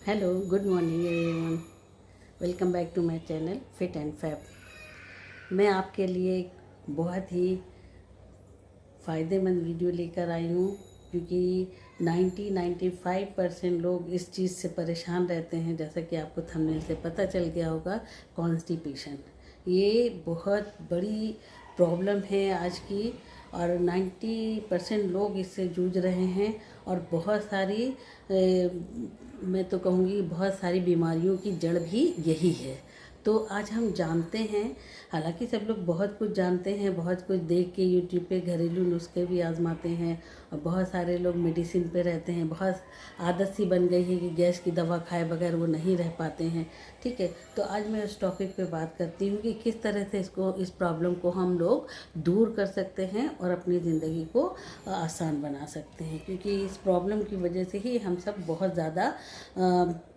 Hello, good morning everyone. Welcome back to my channel fit and fab. मैं आपके लिए एक बहुत ही फ़ायदेमंद वीडियो लेकर आई हूँ, क्योंकि 95% लोग इस चीज़ से परेशान रहते हैं। जैसा कि आपको थंबनेल से पता चल गया होगा, कॉन्स्टिपेशन ये बहुत बड़ी प्रॉब्लम है आज की, और 90% लोग इससे जूझ रहे हैं। और बहुत सारी मैं तो कहूँगी बहुत सारी बीमारियों की जड़ भी यही है। तो आज हम जानते हैं, हालांकि सब लोग बहुत कुछ जानते हैं, बहुत कुछ देख के यूट्यूब पे घरेलू नुस्खे भी आजमाते हैं, और बहुत सारे लोग मेडिसिन पे रहते हैं। बहुत आदत सी बन गई है कि गैस की दवा खाए बगैर वो नहीं रह पाते हैं। ठीक है, तो आज मैं उस टॉपिक पे बात करती हूँ कि किस तरह से इस प्रॉब्लम को हम लोग दूर कर सकते हैं और अपनी ज़िंदगी को आसान बना सकते हैं। क्योंकि इस प्रॉब्लम की वजह से ही हम सब बहुत ज़्यादा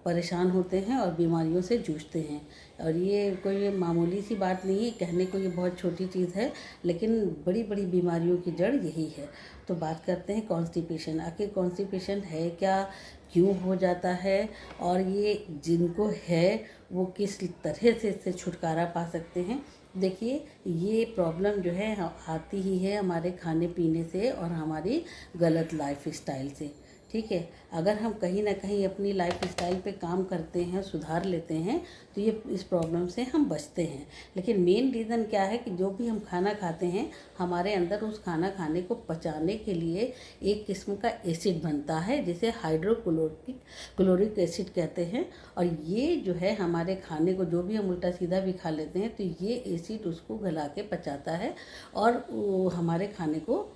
परेशान होते हैं और बीमारियों से जूझते हैं। और ये कोई मामूली सी बात नहीं है, कहने को ये बहुत छोटी चीज़ है, लेकिन बड़ी बड़ी बीमारियों की जड़ यही है। तो बात करते हैं कॉन्स्टिपेशन। आखिर कॉन्स्टिपेशन है क्या, क्यों हो जाता है, और ये जिनको है वो किस तरह से इससे छुटकारा पा सकते हैं। देखिए, ये प्रॉब्लम जो है आती ही है हमारे खाने पीने से और हमारी गलत लाइफ स्टाइल से। ठीक है, अगर हम कहीं ना कहीं अपनी लाइफ स्टाइल पे काम करते हैं, सुधार लेते हैं, तो ये इस प्रॉब्लम से हम बचते हैं। लेकिन मेन रीज़न क्या है कि जो भी हम खाना खाते हैं, हमारे अंदर उस खाना खाने को पचाने के लिए एक किस्म का एसिड बनता है, जिसे क्लोरिक एसिड कहते हैं। और ये जो है हमारे खाने को, जो भी हम उल्टा सीधा भी खा लेते हैं, तो ये एसिड उसको गला के पचाता है और हमारे खाने को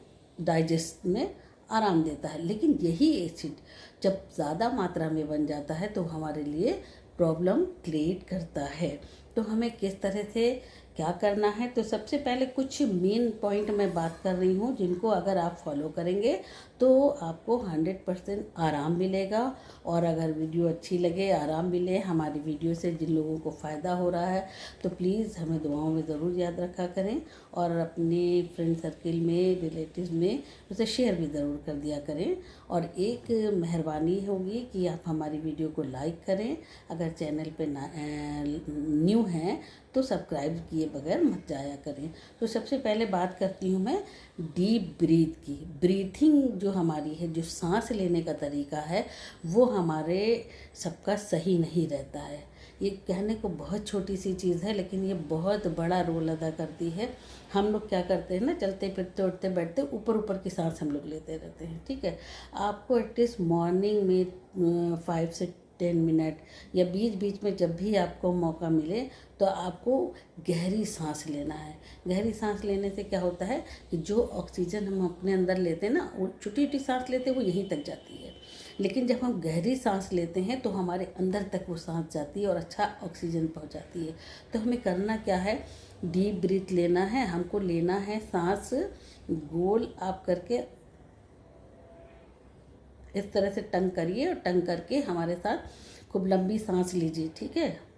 डाइजेस्ट में आराम देता है। लेकिन यही एसिड जब ज़्यादा मात्रा में बन जाता है तो हमारे लिए प्रॉब्लम क्रिएट करता है। तो हमें किस तरह से क्या करना है, तो सबसे पहले कुछ मेन पॉइंट मैं बात कर रही हूँ, जिनको अगर आप फॉलो करेंगे तो आपको 100% आराम मिलेगा। और अगर वीडियो अच्छी लगे, आराम मिले हमारी वीडियो से, जिन लोगों को फ़ायदा हो रहा है, तो प्लीज़ हमें दुआओं में ज़रूर याद रखा करें, और अपने फ्रेंड सर्किल में, रिलेटिव्स में उसे शेयर भी ज़रूर कर दिया करें। और एक मेहरबानी होगी कि आप हमारी वीडियो को लाइक करें। अगर चैनल पे न्यू हैं तो सब्सक्राइब किए बगैर मत जाया करें। तो सबसे पहले बात करती हूँ मैं डीप ब्रीथ की। ब्रीथिंग जो हमारी है, जो सांस लेने का तरीका है, वो हमारे सबका सही नहीं रहता है। ये कहने को बहुत छोटी सी चीज़ है, लेकिन ये बहुत बड़ा रोल अदा करती है। हम लोग क्या करते हैं ना, चलते फिरते उठते बैठते ऊपर ऊपर की सांस हम लोग लेते रहते हैं। ठीक है, आपको एटलीस्ट मॉर्निंग में 5 से 10 मिनट या बीच बीच में जब भी आपको मौका मिले, तो आपको गहरी सांस लेना है। गहरी सांस लेने से क्या होता है कि जो ऑक्सीजन हम अपने अंदर लेते हैं ना, वो छोटी छोटी सांस लेते हैं, वो यहीं तक जाती है। लेकिन जब हम गहरी सांस लेते हैं तो हमारे अंदर तक वो सांस जाती है और अच्छा ऑक्सीजन पहुंचाती है। तो हमें करना क्या है, डीप ब्रीथ लेना है। हमको लेना है सांस गोल आप करके, इस तरह से टंग करिए, और टंग करके हमारे साथ खूब लंबी सांस लीजिए। ठीक है,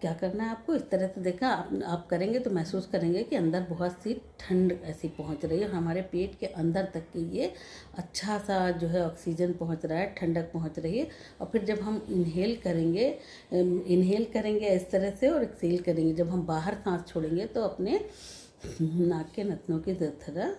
क्या करना है आपको, इस तरह से देखा आप करेंगे तो महसूस करेंगे कि अंदर बहुत सी ठंड ऐसी पहुंच रही है, और हमारे पेट के अंदर तक की ये अच्छा सा जो है ऑक्सीजन पहुंच रहा है, ठंडक पहुंच रही है। और फिर जब हम इनहेल करेंगे इस तरह से, और एक्सेल करेंगे, जब हम बाहर सांस छोड़ेंगे तो अपने नाक के नथनों की तरह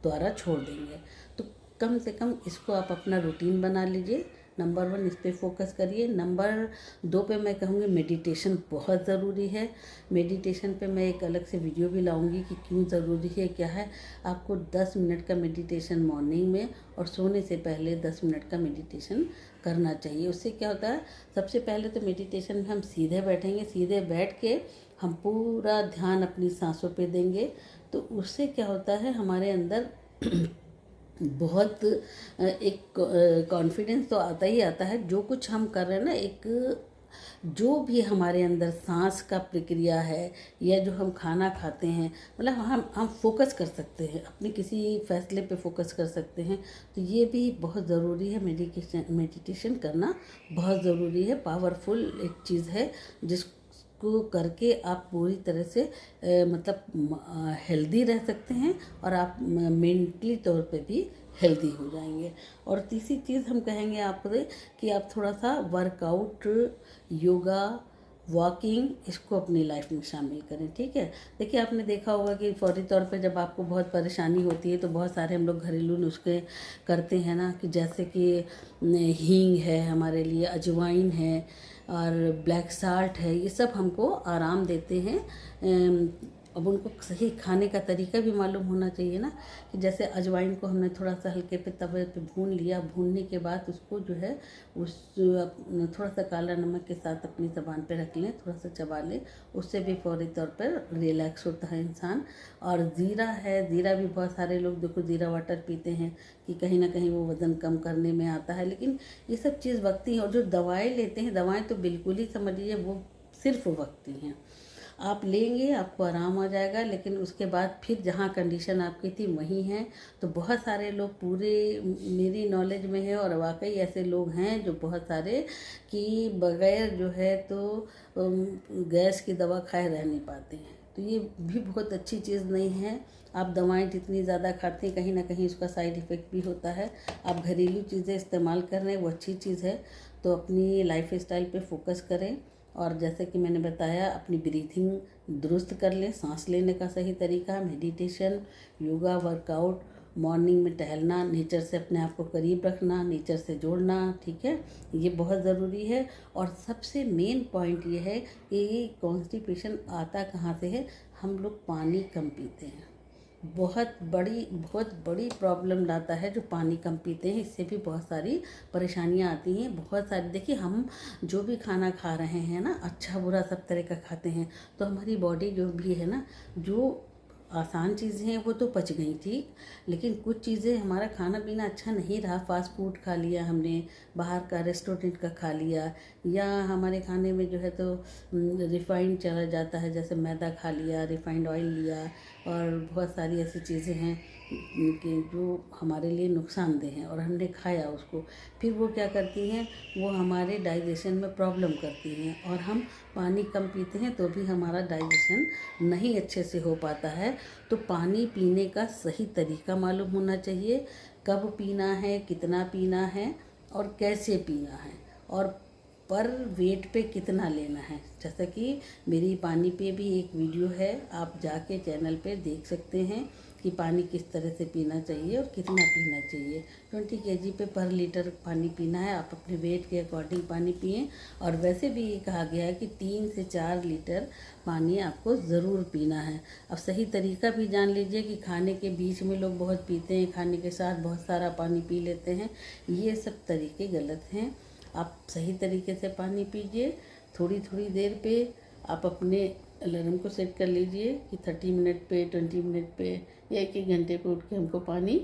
द्वारा छोड़ देंगे। तो कम से कम इसको आप अपना रूटीन बना लीजिए। नंबर 1 इस पर फोकस करिए। नंबर 2 पे मैं कहूँगी मेडिटेशन बहुत ज़रूरी है। मेडिटेशन पे मैं एक अलग से वीडियो भी लाऊंगी कि क्यों ज़रूरी है, क्या है। आपको 10 मिनट का मेडिटेशन मॉर्निंग में और सोने से पहले 10 मिनट का मेडिटेशन करना चाहिए। उससे क्या होता है, सबसे पहले तो मेडिटेशन में हम सीधे बैठेंगे, सीधे बैठ के हम पूरा ध्यान अपनी सांसों पे देंगे। तो उससे क्या होता है, हमारे अंदर बहुत एक कॉन्फिडेंस तो आता ही आता है। जो कुछ हम कर रहे हैं ना, एक जो भी हमारे अंदर सांस का प्रक्रिया है, या जो हम खाना खाते हैं, मतलब हम फोकस कर सकते हैं, अपने किसी फैसले पे फोकस कर सकते हैं। तो ये भी बहुत ज़रूरी है, मेडिटेशन करना बहुत ज़रूरी है। पावरफुल एक चीज़ है जिसको इसको करके आप पूरी तरह से मतलब हेल्दी रह सकते हैं और आप मेंटली तौर पे भी हेल्दी हो जाएंगे। और तीसरी चीज़ हम कहेंगे आपसे कि आप थोड़ा सा वर्कआउट, योगा, वॉकिंग इसको अपनी लाइफ में शामिल करें। ठीक है, देखिए आपने देखा होगा कि फौरी तौर पे जब आपको बहुत परेशानी होती है तो बहुत सारे हम लोग घरेलू नुस्खे करते हैं ना, कि जैसे कि हींग है हमारे लिए, अजवाइन है और ब्लैक साल्ट है, ये सब हमको आराम देते हैं। अब उनको सही खाने का तरीका भी मालूम होना चाहिए ना, कि जैसे अजवाइन को हमने थोड़ा सा हल्के पे तवे पे भून लिया, भूनने के बाद उसको जो है उस थोड़ा सा काला नमक के साथ अपनी ज़बान पे रख लें, थोड़ा सा चबा लें, उससे भी फौरी तौर पर रिलैक्स होता है इंसान। और ज़ीरा है, ज़ीरा भी बहुत सारे लोग देखो ज़ीरा वाटर पीते हैं कि कहीं ना कहीं वो वज़न कम करने में आता है, लेकिन ये सब चीज़ वक्ती है। और जो दवाएँ लेते हैं, दवाएँ तो बिल्कुल ही समझिए वो सिर्फ वक्ती हैं। आप लेंगे आपको आराम आ जाएगा, लेकिन उसके बाद फिर जहाँ कंडीशन आपकी थी वहीं है। तो बहुत सारे लोग पूरे मेरी नॉलेज में है और वाकई ऐसे लोग हैं जो बहुत सारे कि बगैर जो है तो गैस की दवा खाए रह नहीं पाते हैं। तो ये भी बहुत अच्छी चीज़ नहीं है। आप दवाएं जितनी ज़्यादा खाते हैं कहीं ना कहीं उसका साइड इफ़ेक्ट भी होता है। आप घरेलू चीज़ें इस्तेमाल कर रहे हैं वो अच्छी चीज़ है। तो अपनी लाइफ स्टाइल पे फोकस करें और जैसे कि मैंने बताया अपनी ब्रीथिंग दुरुस्त कर लें, सांस लेने का सही तरीका, मेडिटेशन, योगा, वर्कआउट, मॉर्निंग में टहलना, नेचर से अपने आप को करीब रखना, नेचर से जोड़ना। ठीक है, ये बहुत ज़रूरी है। और सबसे मेन पॉइंट ये है कि कॉन्स्टिपेशन आता कहाँ से है, हम लोग पानी कम पीते हैं। बहुत बड़ी प्रॉब्लम लाता है जो पानी कम पीते हैं, इससे भी बहुत सारी परेशानियां आती हैं। बहुत सारी देखिए हम जो भी खाना खा रहे हैं ना, अच्छा बुरा सब तरह का खाते हैं, तो हमारी बॉडी जो भी है ना, जो आसान चीज़ें हैं वो तो पच गई ठीक, लेकिन कुछ चीज़ें हमारा खाना पीना अच्छा नहीं रहा, फास्ट फूड खा लिया हमने, बाहर का रेस्टोरेंट का खा लिया, या हमारे खाने में जो है तो रिफाइंड चला जाता है, जैसे मैदा खा लिया, रिफाइंड ऑयल लिया, और बहुत सारी ऐसी चीज़ें हैं कि जो हमारे लिए नुकसानदेह हैं और हमने खाया उसको, फिर वो क्या करती हैं, वो हमारे डाइजेशन में प्रॉब्लम करती हैं। और हम पानी कम पीते हैं तो भी हमारा डाइजेशन नहीं अच्छे से हो पाता है। तो पानी पीने का सही तरीका मालूम होना चाहिए, कब पीना है, कितना पीना है और कैसे पीना है, और पर वेट पे कितना लेना है। जैसा कि मेरी पानी पे भी एक वीडियो है, आप जाके चैनल पे देख सकते हैं कि पानी किस तरह से पीना चाहिए और कितना पीना चाहिए। 20 kg पे पर लीटर पानी पीना है, आप अपने वेट के अकॉर्डिंग पानी पिएं। और वैसे भी ये कहा गया है कि 3 से 4 लीटर पानी आपको ज़रूर पीना है। अब सही तरीका भी जान लीजिए कि खाने के बीच में लोग बहुत पीते हैं, खाने के साथ बहुत सारा पानी पी लेते हैं, ये सब तरीके गलत हैं। आप सही तरीके से पानी पीजिए। थोड़ी थोड़ी देर पे आप अपने अलार्म को सेट कर लीजिए कि 30 मिनट पे, 20 मिनट पे या 1-1 घंटे पे उठ के हमको पानी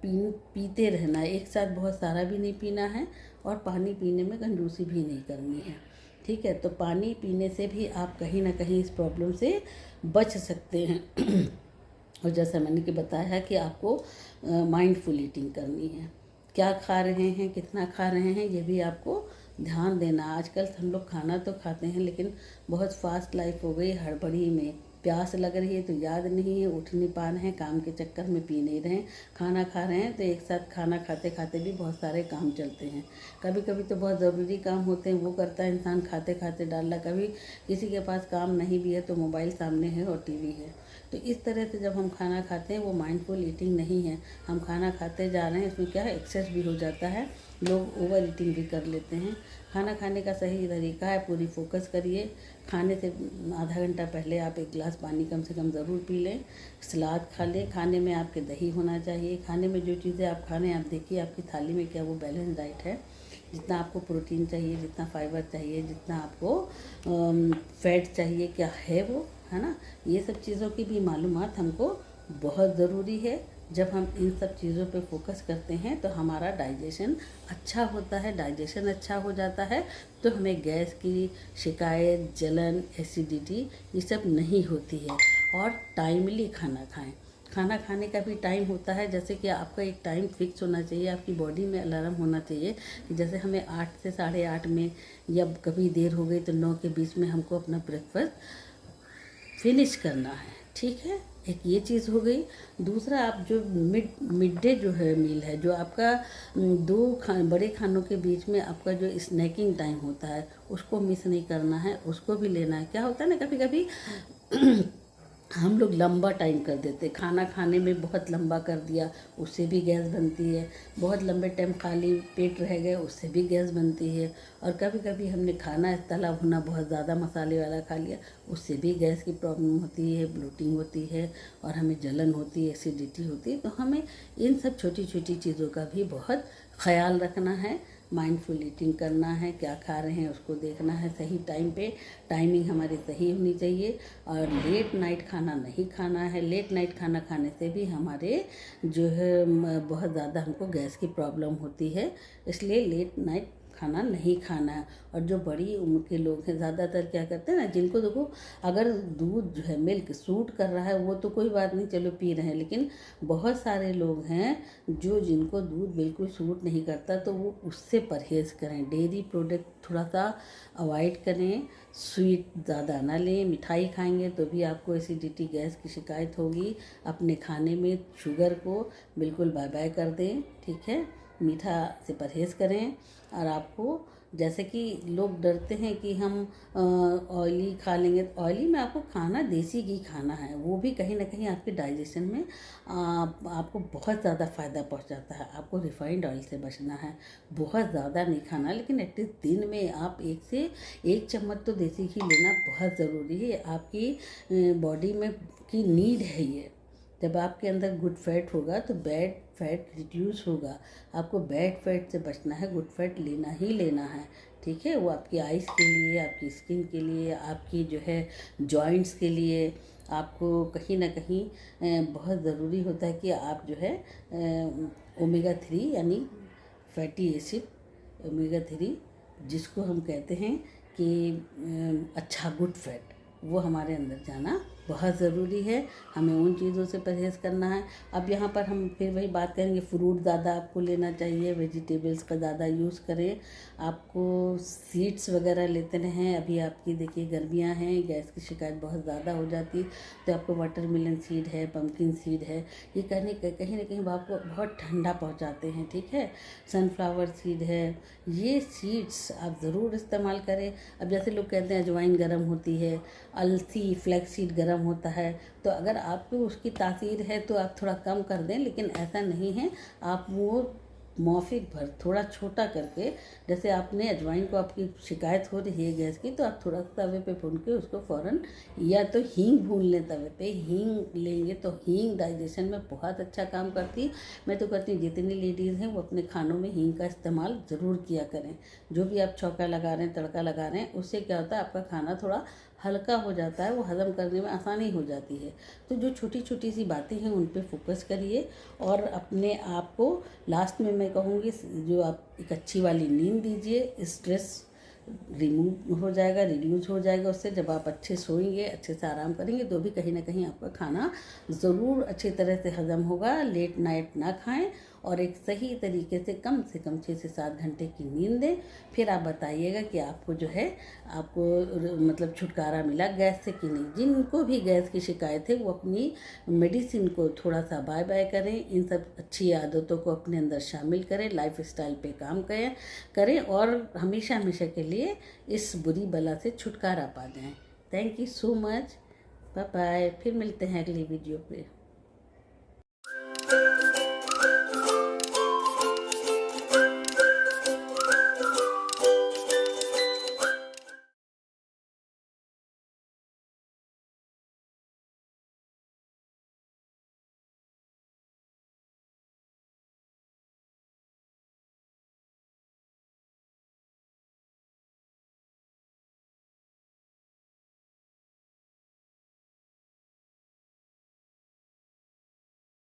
पीते रहना है। एक साथ बहुत सारा भी नहीं पीना है और पानी पीने में कंजूसी भी नहीं करनी है। ठीक है, तो पानी पीने से भी आप कहीं ना कहीं इस प्रॉब्लम से बच सकते हैं। और जैसा मैंने कि बताया है कि आपको माइंडफुल ईटिंग करनी है, क्या खा रहे हैं, कितना खा रहे हैं, ये भी आपको ध्यान देना। आजकल हम लोग खाना तो खाते हैं लेकिन बहुत फास्ट लाइफ हो गई, हड़बड़ी में प्यास लग रही है तो याद नहीं है, उठ नहीं पा रहे हैं, काम के चक्कर में पी नहीं रहे हैं, खाना खा रहे हैं तो एक साथ खाना खाते खाते भी बहुत सारे काम चलते हैं। कभी कभी तो बहुत ज़रूरी काम होते हैं, वो करता है इंसान खाते खाते डालना। कभी किसी के पास काम नहीं भी है तो मोबाइल सामने है और टीवी है। तो इस तरह से जब हम खाना खाते हैं वो माइंडफुल ईटिंग नहीं है। हम खाना खाते जा रहे हैं, इसमें क्या है, एक्सेस भी हो जाता है, लोग ओवर ईटिंग भी कर लेते हैं। खाना खाने का सही तरीका है, पूरी फोकस करिए। खाने से आधा घंटा पहले आप 1 गिलास पानी कम से कम ज़रूर पी लें। सलाद खा लें, खाने में आपके दही होना चाहिए। खाने में जो चीज़ें आप खा रहे हैं आप देखिए आपकी थाली में क्या वो बैलेंस डाइट है, जितना आपको प्रोटीन चाहिए, जितना फाइबर चाहिए, जितना आपको फैट चाहिए, क्या है वो, है ना। ये सब चीज़ों की भी मालूमात हमको बहुत ज़रूरी है। जब हम इन सब चीज़ों पे फोकस करते हैं तो हमारा डाइजेशन अच्छा होता है। डाइजेशन अच्छा हो जाता है तो हमें गैस की शिकायत, जलन, एसिडिटी ये सब नहीं होती है। और टाइमली खाना खाएं। खाना खाने का भी टाइम होता है, जैसे कि आपका एक टाइम फिक्स होना चाहिए, आपकी बॉडी में अलार्म होना चाहिए कि जैसे हमें 8 से 8:30 में, या कभी देर हो गई तो 9 के बीच में हमको अपना ब्रेकफास्ट फिनिश करना है, ठीक है। एक ये चीज़ हो गई। दूसरा, आप जो मिड डे जो है मील है, जो आपका दो बड़े खानों के बीच में आपका जो स्नैकिंग टाइम होता है, उसको मिस नहीं करना है, उसको भी लेना है। क्या होता है ना, कभी कभी हम लोग लंबा टाइम कर देते, खाना खाने में बहुत लंबा कर दिया, उससे भी गैस बनती है। बहुत लंबे टाइम खाली पेट रह गए, उससे भी गैस बनती है। और कभी कभी हमने खाना तला भुना बहुत ज़्यादा मसाले वाला खा लिया, उससे भी गैस की प्रॉब्लम होती है, ब्लोटिंग होती है और हमें जलन होती है, एसिडिटी होती है। तो हमें इन सब छोटी छोटी चीज़ों का भी बहुत ख्याल रखना है। माइंडफुल ईटिंग करना है, क्या खा रहे हैं उसको देखना है, सही टाइम पे, टाइमिंग हमारी सही होनी चाहिए। और लेट नाइट खाना नहीं खाना है। लेट नाइट खाना खाने से भी हमारे जो है बहुत ज़्यादा हमको गैस की प्रॉब्लम होती है, इसलिए लेट नाइट खाना नहीं खाना है। और जो बड़ी उम्र के लोग हैं, ज़्यादातर क्या करते हैं ना, जिनको देखो अगर दूध जो है मिल्क सूट कर रहा है वो तो कोई बात नहीं, चलो पी रहे हैं, लेकिन बहुत सारे लोग हैं जो जिनको दूध बिल्कुल सूट नहीं करता, तो वो उससे परहेज़ करें। डेयरी प्रोडक्ट थोड़ा सा अवॉइड करें, स्वीट ज़्यादा ना लें। मिठाई खाएंगे तो भी आपको एसिडिटी गैस की शिकायत होगी। अपने खाने में शुगर को बिल्कुल बाय बाय कर दें, ठीक है। मीठा से परहेज़ करें। और आपको, जैसे कि लोग डरते हैं कि हम ऑयली खा लेंगे, तो ऑयली में आपको खाना देसी घी खाना है, वो भी कहीं ना कहीं आपके डाइजेशन में आपको बहुत ज़्यादा फ़ायदा पहुंचाता है। आपको रिफाइंड ऑयल से बचना है, बहुत ज़्यादा नहीं खाना, लेकिन एटलीस्ट दिन में आप 1 चम्मच तो देसी घी लेना बहुत ज़रूरी है। आपकी बॉडी में की नीड है ये। जब आपके अंदर गुड फैट होगा तो बैड फैट रिड्यूस होगा। आपको बैड फैट से बचना है, गुड फैट लेना ही लेना है, ठीक है। वो आपकी आइज़ के लिए, आपकी स्किन के लिए, आपकी जो है जॉइंट्स के लिए, आपको कहीं ना कहीं बहुत ज़रूरी होता है कि आप जो है ओमेगा 3 यानी फैटी एसिड, ओमेगा 3 जिसको हम कहते हैं कि अच्छा गुड फैट, वो हमारे अंदर जाना बहुत ज़रूरी है। हमें उन चीज़ों से परहेज़ करना है। अब यहाँ पर हम फिर वही बात करेंगे, फ्रूट ज़्यादा आपको लेना चाहिए, वेजिटेबल्स का ज़्यादा यूज़ करें। आपको सीड्स वगैरह लेते रहें। अभी आपकी देखिए गर्मियाँ हैं, गैस की शिकायत बहुत ज़्यादा हो जाती, तो आपको वाटरमेलन सीड है, पम्पकिन सीड है, ये कहीं ना कहीं आपको बहुत ठंडा पहुँचाते हैं, ठीक है। सनफ्लावर सीड है, ये सीड्स आप ज़रूर इस्तेमाल करें। अब जैसे लोग कहते हैं अजवाइन गर्म होती है, अलसी फ्लैक्स सीड गर्म होता है, तो अगर आपको उसकी तासीर है तो आप थोड़ा कम कर दें, लेकिन ऐसा नहीं है। आप वो मौफिक भर थोड़ा छोटा करके, जैसे आपने अजवाइन को, आपकी शिकायत हो रही है गैस की, तो आप थोड़ा तवे पे भून के उसको फ़ौरन, या तो हींग भून लें तवे पे, हींग लेंगे तो हींग डाइजेशन में बहुत अच्छा काम करती है। मैं तो कहती हूँ जितनी लेडीज़ हैं वो अपने खानों में हींग का इस्तेमाल ज़रूर किया करें। जो भी आप छौंका लगा रहे हैं, तड़का लगा रहे हैं, उससे क्या होता है, आपका खाना थोड़ा हल्का हो जाता है, वो हज़म करने में आसानी हो जाती है। तो जो छोटी छोटी सी बातें हैं उन पे फोकस करिए, और अपने आप को, लास्ट में मैं कहूँगी, जो आप एक अच्छी वाली नींद दीजिए, स्ट्रेस रिमूव हो जाएगा, रिड्यूस हो जाएगा उससे। जब आप अच्छे सोएंगे, अच्छे से आराम करेंगे, तो भी कहीं ना कहीं आपका खाना ज़रूर अच्छी तरह से हज़म होगा। लेट नाइट ना खाएं, और एक सही तरीके से कम 6 से 7 घंटे की नींद दें। फिर आप बताइएगा कि आपको जो है, आपको मतलब छुटकारा मिला गैस से कि नहीं। जिनको भी गैस की शिकायत है वो अपनी मेडिसिन को थोड़ा सा बाय बाय करें, इन सब अच्छी आदतों को अपने अंदर शामिल करें, लाइफ स्टाइल पे काम करें और हमेशा हमेशा के लिए इस बुरी बला से छुटकारा पा जाएं। Thank you so much, bye bye. फिर मिलते हैं अगली वीडियो पे।